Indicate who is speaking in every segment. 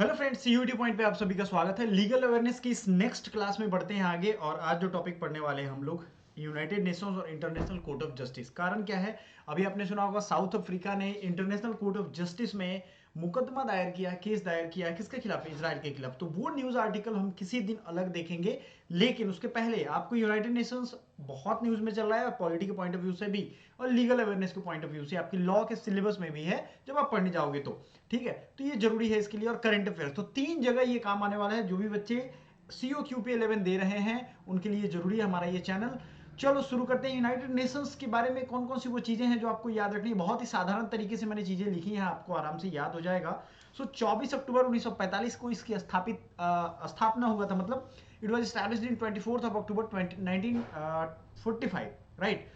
Speaker 1: Hello friends, CUT point पे आप सभी का स्वागत है। लीगल अवेयरनेस की इस नेक्स्ट क्लास में बढ़ते हैं आगे। और आज जो टॉपिक पढ़ने वाले हैं हम लोग, यूनाइटेड नेशंस और इंटरनेशनल कोर्ट ऑफ जस्टिस। कारण क्या है, अभी आपने सुना होगा साउथ अफ्रीका ने इंटरनेशनल कोर्ट ऑफ जस्टिस में मुकदमा दायर किया, केस दायर किया, किसके खिलाफ? इजराइल के खिलाफ। तो वो न्यूज आर्टिकल हम किसी दिन अलग देखेंगे, लेकिन उसके पहले आपको यूनाइटेड नेशंस बहुत न्यूज में चल रहा है, और पॉलिटी के पॉइंट ऑफ व्यू से भी और लीगल अवेयरनेस के पॉइंट ऑफ व्यू से, आपकी लॉ के सिलेबस में भी है जब आप पढ़ने जाओगे तो। ठीक है, तो ये जरूरी है इसके लिए। और करंट अफेयर्स तो 3 जगह ये काम आने वाला है। जो भी बच्चे सीओ क्यूपी 11 दे रहे हैं उनके लिए जरूरी है हमारा ये चैनल। चलो शुरू करते हैं। यूनाइटेड नेशंस के बारे में कौन कौन सी वो चीजें हैं जो आपको याद रखनी है। बहुत ही साधारण तरीके से मैंने चीजें लिखी हैं, आपको आराम से याद हो जाएगा। 24 अक्टूबर 1945 को इसकी स्थापना हुआ था। मतलब it was established in 24 of October 1945, right.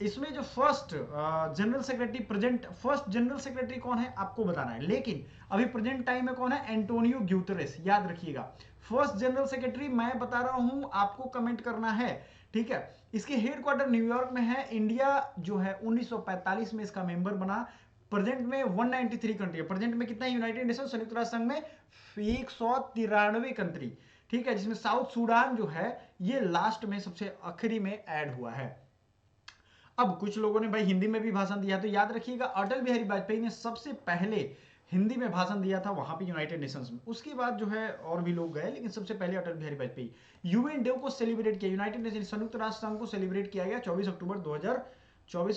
Speaker 1: इसमें जो first general secretary, present first general secretary कौन है आपको बताना है। लेकिन अभी प्रेजेंट टाइम में कौन है? एंटोनियो ग्यूटेरेस, याद रखिएगा। फर्स्ट जनरल सेक्रेटरी मैं बता रहा हूं, आपको कमेंट करना है। ठीक है, इसके हेडक्वार्टर न्यूयॉर्क में है। इंडिया जो है 1945 में इसका मेंबर बना। प्रेजेंट में 193 कंट्री है। प्रेजेंट में कितना है यूनाइटेड नेशन संयुक्त राष्ट्र संघ में? 193 कंट्री। ठीक है, जिसमें साउथ सूडान जो है ये लास्ट में सबसे आखिरी में ऐड हुआ है। अब कुछ लोगों ने भाई हिंदी में भी भाषण दिया, तो याद रखिएगा अटल बिहारी वाजपेयी ने सबसे पहले हिंदी में भाषण दिया था वहां पे यूनाइटेड नेशंस में। उसके बाद जो है और भी लोग गए, लेकिन सबसे पहले अटल बिहारी वाजपेयी। यूएन डे को सेलिब्रेट किया, यूनाइटेड नेशन संयुक्त राष्ट्र संघ को सेलिब्रेट किया गया 24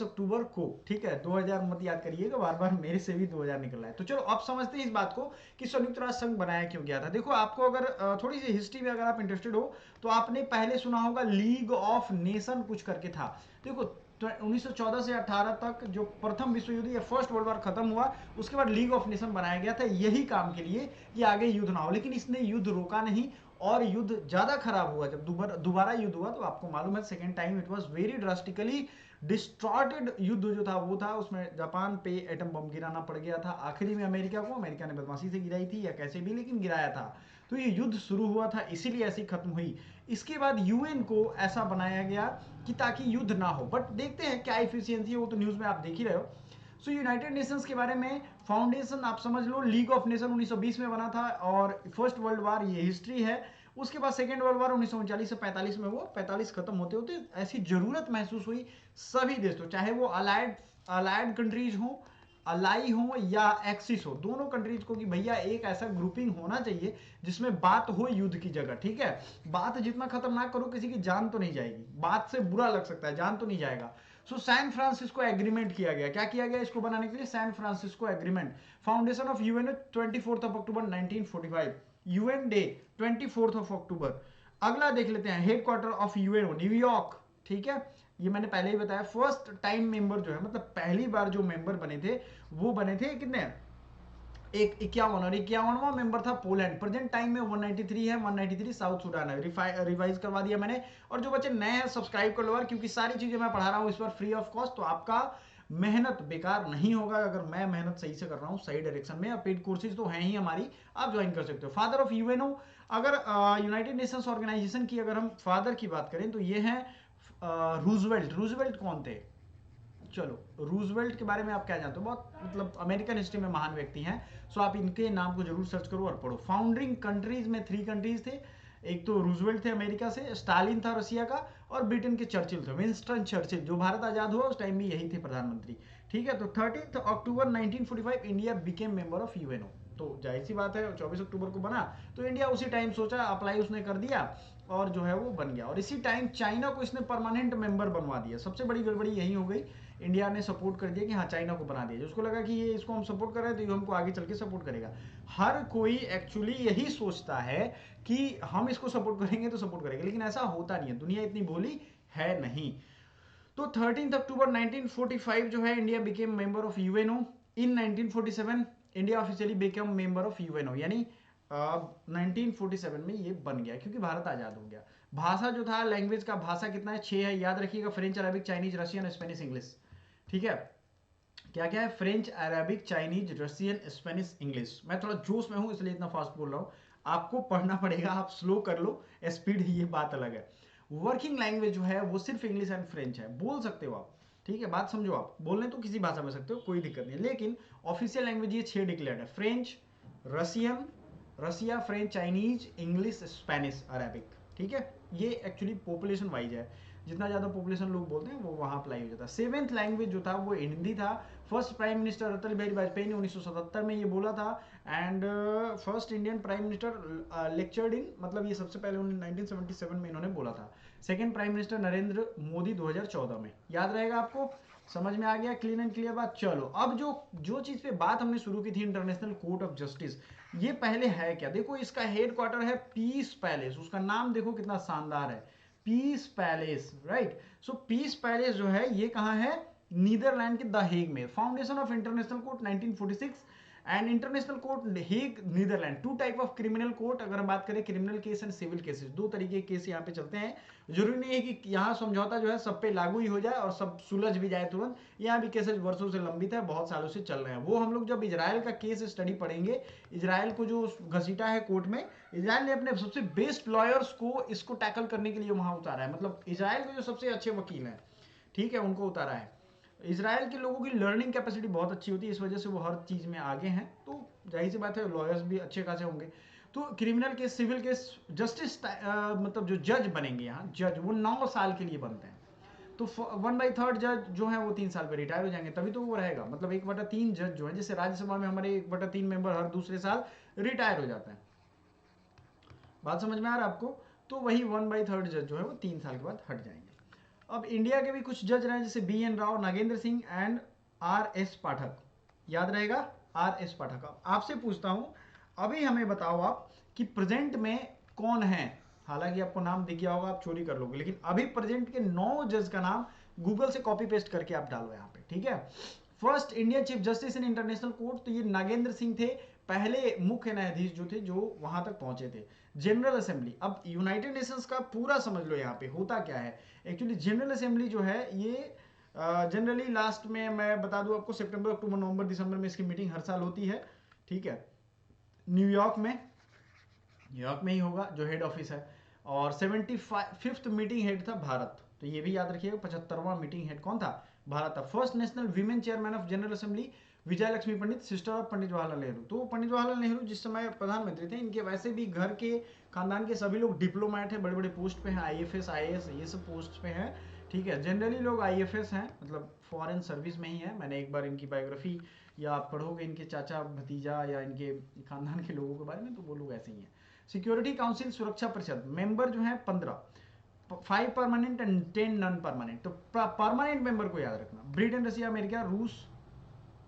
Speaker 1: अक्टूबर को। ठीक है, 2000 मत याद करिएगा, बार बार मेरे से भी 2000 निकल रहा है। तो चलो अब समझते हैं इस बात को कि संयुक्त राष्ट्र संघ बनाया क्यों गया था। देखो, आपको अगर थोड़ी सी हिस्ट्री में अगर आप इंटरेस्टेड हो तो आपने पहले सुना होगा लीग ऑफ नेशन कुछ करके था। देखो, तो 1914 से 18 तक जो प्रथम विश्व युद्ध या फर्स्ट वर्ल्ड वॉर खत्म हुआ, उसके बाद लीग ऑफ नेशन बनाया गया था यही काम के लिए कि आगे युद्ध ना हो। लेकिन इसने युद्ध रोका नहीं, और युद्ध ज्यादा खराब हुआ जब दोबारा युद्ध हुआ। तो आपको मालूम है second time it was very drastically distorted युद्ध जो था वो था। उसमें जापान पे एटम बम गिराना पड़ गया था आखिरी में अमेरिका को। अमेरिका ने बदमाशी से गिराई थी या कैसे भी, लेकिन गिराया था। तो ये युद्ध शुरू हुआ था, इसीलिए ऐसी खत्म हुई। इसके बाद यूएन को ऐसा बनाया गया कि ताकि युद्ध ना हो। बट देखते हैं क्या इफिशियंसी है, वो तो न्यूज में आप देख ही रहे हो। यूनाइटेड नेशंस के बारे में फाउंडेशन आप समझ लो, लीग ऑफ नेशन 1920 में बना था, और फर्स्ट वर्ल्ड वॉर ये हिस्ट्री है। उसके बाद सेकेंड वर्ल्ड वॉर 1939 से 45 में हुआ। 45 खत्म होते होते ऐसी जरूरत महसूस हुई सभी देशों, चाहे वो अलाइड अलाइड कंट्रीज हो, अलाई हो या एक्सिस हो, दोनों कंट्रीज को, कि भैया एक ऐसा ग्रुपिंग होना चाहिए जिसमें बात हो युद्ध की जगह। ठीक है, बात जितना खतरनाक करो, किसी की जान तो नहीं जाएगी, बात से बुरा लग सकता है, जान तो नहीं जाएगा। सैन फ्रांसिस्को एग्रीमेंट किया गया। क्या किया गया इसको बनाने के लिए? San Francisco agreement. Foundation of UNO 24 October 1945। UN day 24 October. अगला देख लेते हैं, हेडक्वार्टर ऑफ यूएनओ न्यूयॉर्क। ठीक है, ये मैंने पहले ही बताया। फर्स्ट टाइम मेंबर जो है, मतलब पहली बार जो मेंबर बने थे वो बने थे कितने? एक 51, और 51वां मेंबर था पोलैंड। प्रेजेंट टाइम में 193 है। 193 साउथ सूडान है। रिवाइज करवा दिया मैंने। और जो बच्चे नए हैं सब्सक्राइब कर लो यार, क्योंकि सारी चीजें मैं पढ़ा रहा हूं इस बार फ्री ऑफ कॉस्ट। तो आपका मेहनत बेकार नहीं होगा अगर मैं मेहनत सही से कर रहा हूं, सही डायरेक्शन में। और पेड कोर्सेज तो हैं ही हमारी, आप ज्वाइन कर सकते हो। फादर ऑफ यूएनओ, अगर यूनाइटेड नेशंस ऑर्गेनाइजेशन की अगर हम फादर की बात करें तो ये है रूजवेल्ट। रूजवेल्ट कौन थे? चलो, रूजवेल्ट के बारे में आप क्या जानते हो? बहुत मतलब अमेरिकन हिस्ट्री में महान व्यक्ति हैं। आप इनके नाम को जरूर सर्च करो और पढ़ो। फाउंडिंग कंट्रीज में 3 कंट्रीज थे। एक तो रूजवेल्ट थे अमेरिका से, स्टालिन था रशिया का, और ब्रिटेन के चर्चिल थे, विंस्टन चर्चिल। जो भारत आजाद हुआ उस टाइम भी यही थे प्रधानमंत्री। ठीक है, तो 13 अक्टूबर 1945 India became member of UNO. तो जाहिर सी बात है 24 अक्टूबर को बना, तो इंडिया उसी टाइम सोचा, अप्लाई उसने कर दिया, और जो है वो बन गया। और इसी टाइम चाइना को इसने परमानेंट मेंबर बनवा दिया। सबसे बड़ी गड़बड़ी यही हो गई, इंडिया ने सपोर्ट कर दिया कि हाँ चाइना को बना दिया। उसको लगा कि ये इसको हम सपोर्ट कर रहे हैं तो ये हमको आगे चल के सपोर्ट करेगा। हर कोई एक्चुअली यही सोचता है कि हम इसको सपोर्ट करेंगे तो सपोर्ट करेंगे, लेकिन ऐसा होता नहीं है, दुनिया इतनी भोली है नहीं। तो 13 अक्टूबर 1945 जो है India became member of UNO. In 1947 India officially became member of UNO, यानी 1947 में ये बन गया क्योंकि भारत आजाद हो गया। भाषा जो था, लैंग्वेज का भाषा कितना है? 6 है, याद रखिएगा। French, Arabic, Chinese, Russian, Spanish, English. ठीक है, क्या क्या है? French, Arabic, Chinese, Russian, Spanish, English. मैं थोड़ा जोश में हूं इसलिए इतना फास्ट बोल रहा हूं, आपको पढ़ना पड़ेगा, आप स्लो कर लो, स्पीड ये बात अलग है। वर्किंग लैंग्वेज जो है वो सिर्फ इंग्लिश एंड फ्रेंच है, बोल सकते हो आप। ठीक है, बात समझो, आप बोलने तो किसी भाषा में सकते हो, कोई दिक्कत नहीं, लेकिन ऑफिशियल लैंग्वेज ये 6 डिक्लेयर्ड है। French, Russian, Russia, French, Chinese, English, Spanish, Arabic. ठीक है, ये एक्चुअली पॉपुलेशन वाइज है, जितना ज़्यादा पॉपुलेशन लोग बोलते हैं वो वहाँ अप्लाई हो जाता है। सेवेंथ लैंग्वेज जो था वो हिंदी था। First prime minister Atal Bihari Vajpayee ने 1977 में ये बोला था। And first Indian prime minister lectured in, मतलब ये सबसे पहले उन्होंने 1977 में इन्होंने बोला था। Second prime minister Narendra Modi 2014 में। याद रहेगा आपको, समझ में आ गया, क्लीन एंड क्लियर बात। चलो अब जो चीज़ पे बात हमने शुरू की थी, इंटरनेशनल कोर्ट ऑफ जस्टिस, ये पहले है क्या? देखो इसका हेड क्वार्टर है पीस पैलेस, उसका नाम देखो कितना शानदार है, peace palace, right. So peace palace जो है ये कहाँ है? नीदरलैंड के द हेग में। Foundation of international court 1946 and international court Hague, Netherland. Two type of criminal court, अगर हम बात करें criminal case and civil cases, दो तरीके के केस यहाँ पे चलते हैं। जरूरी नहीं है कि यहाँ समझौता जो है सब पे लागू ही हो जाए और सब सुलझ भी जाए तुरंत। यहाँ भी केसेस वर्षों से लंबित है, बहुत सालों से चल रहे हैं। वो हम लोग जब इजराइल का केस स्टडी पढ़ेंगे, इजराइल को जो घसीटा है कोर्ट में, इजराइल ने अपने सबसे बेस्ट लॉयर्स को इसको टैकल करने के लिए वहां उतारा है। मतलब इजराइल के जो सबसे अच्छे वकील हैं, ठीक है, उनको उतारा है। इजराइल के लोगों की लर्निंग कैपेसिटी बहुत अच्छी होती है, इस वजह से वो हर चीज़ में आगे हैं। तो जाहिर सी बात है लॉयर्स भी अच्छे खासे होंगे। तो criminal case, civil case, justice मतलब जो जज बनेंगे यहाँ, जज वो 9 साल के लिए बनते हैं। तो 1/3 जज जो है वो 3 साल पे रिटायर हो जाएंगे, तभी तो वो रहेगा। मतलब 1/3 जज जो है, जैसे राज्यसभा में हमारे 1/3 मेंबर हर दूसरे साल रिटायर हो जाते हैं। बात समझ में आ रहा है आपको? तो वही 1/3 जज जो है वो 3 साल के बाद हट जाएंगे। अब इंडिया के भी कुछ जज रहे, जैसे BN Rao, Nagendra Singh and RS पाठक। याद रहेगा, RS पाठक। अब आपसे पूछता हूं, अभी हमें बताओ आप कि प्रेजेंट में कौन है। हालांकि आपको नाम दिख गया होगा, आप चोरी कर लोगे, लेकिन अभी प्रेजेंट के 9 जज का नाम गूगल से कॉपी पेस्ट करके आप डालो यहाँ पे, ठीक है। First Indian chief justice in international court, तो ये नागेंद्र सिंह थे, पहले मुख्य न्यायाधीश जो थे जो वहां तक पहुंचे थे। जनरल असेंबली, अब यूनाइटेड नेशंस का पूरा समझ लो यहाँ पे होता क्या है। एक्चुअली जनरल असेंबली जो है ये जनरली लास्ट में, मैं बता दूं आपको, सितंबर, अक्टूबर, नवंबर, दिसंबर में इसकी मीटिंग हर साल होती है, ठीक है। न्यूयॉर्क में ही होगा, जो हेड ऑफिस है। और 75th मीटिंग हेड था भारत, तो ये भी याद रखिएगा, 75वां मीटिंग हेड कौन था? भारत था। First national women chairman of general assembly, Vijay Lakshmi Pandit, sister of Pandit Jawaharlal Nehru. तो पंडित जवाहरलाल नेहरू जिस समय प्रधानमंत्री थे, इनके वैसे भी घर के खानदान के सभी लोग डिप्लोमेट हैं, बड़े बड़े पोस्ट पे हैं, IFS, IAS, ये सब पोस्ट पे हैं, ठीक है। जनरली लोग IFS हैं, मतलब फॉरेन सर्विस में ही है। मैंने एक बार इनकी बायोग्राफी, या आप पढ़ोगे इनके चाचा भतीजा या इनके खानदान के लोगों के बारे में, तो वो लोग ऐसे ही हैं। सिक्योरिटी काउंसिल, सुरक्षा परिषद, मेंबर जो है 15, 5 परमानेंट एंड 10 नॉन परमानेंट। तो परमानेंट मेंबर को याद रखना, ब्रिटेन, रसिया, अमेरिका, रूस,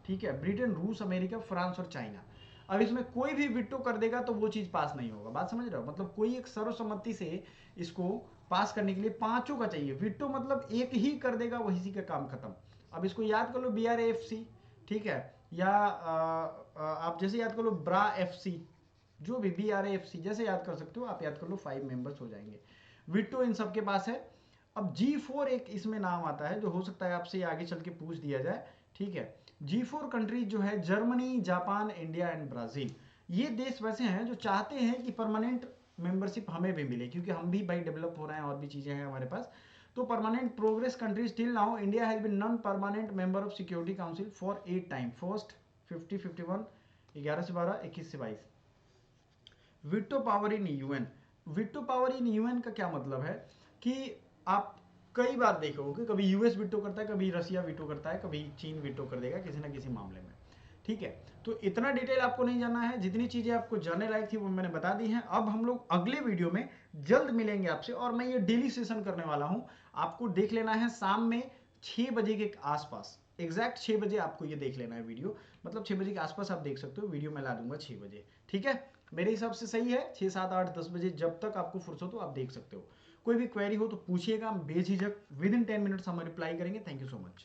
Speaker 1: ठीक है, ब्रिटेन, रूस, अमेरिका, फ्रांस और चाइना। अब इसमें कोई भी विटो कर देगा तो वो चीज पास नहीं होगा। बात समझ रहे हो? मतलब कोई एक सर्वसम्मति से इसको पास करने के लिए पांचों का चाहिए। विटो मतलब एक ही कर देगा, वही का काम खत्म। अब इसको याद कर लो, BRAFC, ठीक है, या आप जैसे याद कर लो BRAFC, जो भी BRAFC जैसे याद कर सकते हो आप, याद कर लो, 5 मेंबर्स हो जाएंगे। विटो इन सबके पास है। अब G4 एक इसमें नाम आता है, जो हो सकता है आपसे आगे चल के पूछ दिया जाए, ठीक है। G4 कंट्रीज जो है Germany, Japan, India and Brazil. ये देश वैसे हैं जो चाहते हैं कि परमानेंट मेंबरशिप हमें भी मिले, क्योंकि हम भी भाई डेवलप हो रहे हैं और भी चीजें हैं हमारे पास। तो permanent progress countries, till now India has been non permanent member of security council for 8 time, first 50, 51, 11 से 12, 21 से 22। Veto power in UN, veto power in UN का क्या मतलब है कि आप कई बार देखोगे, कभी US विटो करता है, कभी रसिया विटो करता है, कभी चीन विटो कर देगा किसी ना किसी मामले में, ठीक है। तो इतना डिटेल आपको नहीं जानना है, जितनी चीजें आपको जानने लायक थी वो मैंने बता दी हैं। अब हम लोग अगले वीडियो में जल्द मिलेंगे आपसे, और मैं ये डेली सेशन करने वाला हूं, आपको देख लेना है शाम में 6 बजे के आसपास, एग्जैक्ट 6 बजे आपको ये देख लेना है वीडियो। मतलब 6 बजे के आसपास आप देख सकते हो, वीडियो मैं ला दूंगा 6 बजे, ठीक है। मेरे हिसाब से सही है, 6, 7, 8, 10 बजे जब तक आपको फुर्सत हो आप देख सकते हो। कोई भी क्वेरी हो तो पूछिएगा, हम बेझिझक विद इन 10 मिनट्स हम रिप्लाई करेंगे। Thank you so much.